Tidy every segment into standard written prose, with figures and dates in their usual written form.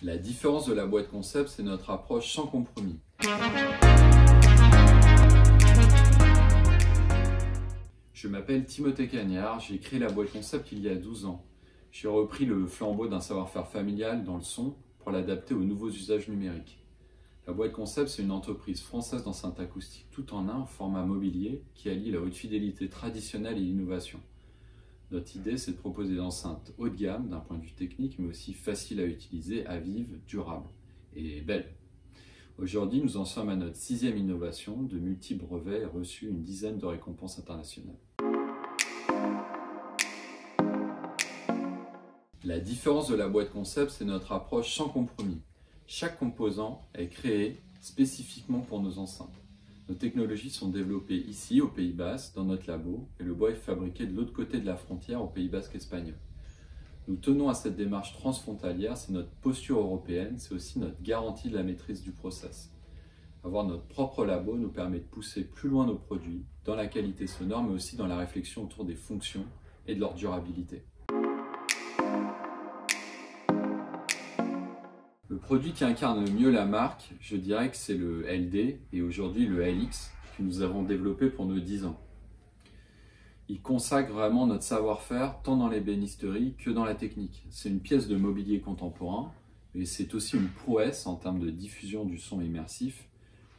La différence de la boîte concept, c'est notre approche sans compromis. Je m'appelle Timothée Cagnard, j'ai créé la boîte concept il y a 12 ans. J'ai repris le flambeau d'un savoir-faire familial dans le son pour l'adapter aux nouveaux usages numériques. La boîte concept, c'est une entreprise française d'enceintes acoustiques tout en un, format mobilier, qui allie la haute fidélité traditionnelle et l'innovation. Notre idée, c'est de proposer des enceintes haut de gamme d'un point de vue technique, mais aussi faciles à utiliser, à vivre, durables et belles. Aujourd'hui, nous en sommes à notre 6e innovation, de multiples brevets et reçu une dizaine de récompenses internationales. La différence de la boîte concept, c'est notre approche sans compromis. Chaque composant est créé spécifiquement pour nos enceintes. Nos technologies sont développées ici, au Pays Basque, dans notre labo, et le bois est fabriqué de l'autre côté de la frontière, au Pays Basque espagnol. Nous tenons à cette démarche transfrontalière, c'est notre posture européenne, c'est aussi notre garantie de la maîtrise du process. Avoir notre propre labo nous permet de pousser plus loin nos produits, dans la qualité sonore, mais aussi dans la réflexion autour des fonctions et de leur durabilité. Le produit qui incarne le mieux la marque, je dirais que c'est le LD et aujourd'hui le LX que nous avons développé pour nos 10 ans. Il consacre vraiment notre savoir-faire tant dans l'ébénisterie que dans la technique. C'est une pièce de mobilier contemporain et c'est aussi une prouesse en termes de diffusion du son immersif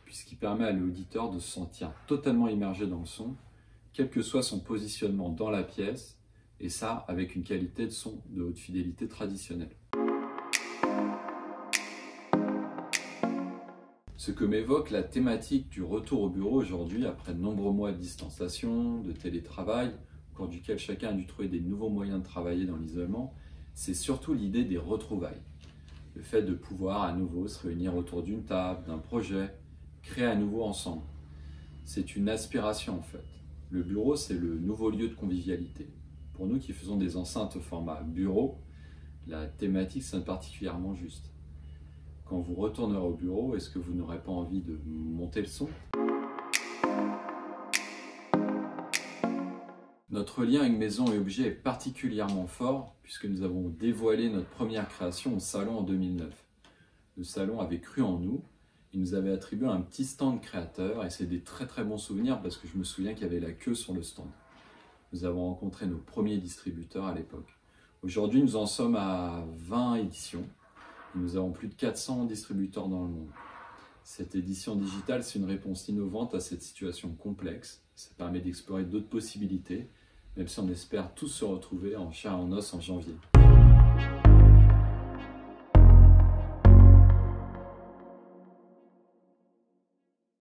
puisqu'il permet à l'auditeur de se sentir totalement immergé dans le son, quel que soit son positionnement dans la pièce et ça avec une qualité de son de haute fidélité traditionnelle. Ce que m'évoque la thématique du retour au bureau aujourd'hui, après de nombreux mois de distanciation, de télétravail, au cours duquel chacun a dû trouver des nouveaux moyens de travailler dans l'isolement, c'est surtout l'idée des retrouvailles. Le fait de pouvoir à nouveau se réunir autour d'une table, d'un projet, créer à nouveau ensemble. C'est une aspiration en fait. Le bureau, c'est le nouveau lieu de convivialité. Pour nous qui faisons des enceintes au format bureau, la thématique sonne particulièrement juste. Quand vous retournerez au bureau, est-ce que vous n'aurez pas envie de monter le son? Notre lien avec maison et objet est particulièrement fort puisque nous avons dévoilé notre première création au salon en 2009. Le salon avait cru en nous, il nous avait attribué un petit stand créateur et c'est des très bons souvenirs parce que je me souviens qu'il y avait la queue sur le stand. Nous avons rencontré nos premiers distributeurs à l'époque. Aujourd'hui, nous en sommes à 20 éditions. Nous avons plus de 400 distributeurs dans le monde. Cette édition digitale, c'est une réponse innovante à cette situation complexe. Ça permet d'explorer d'autres possibilités, même si on espère tous se retrouver en chair et en os en janvier.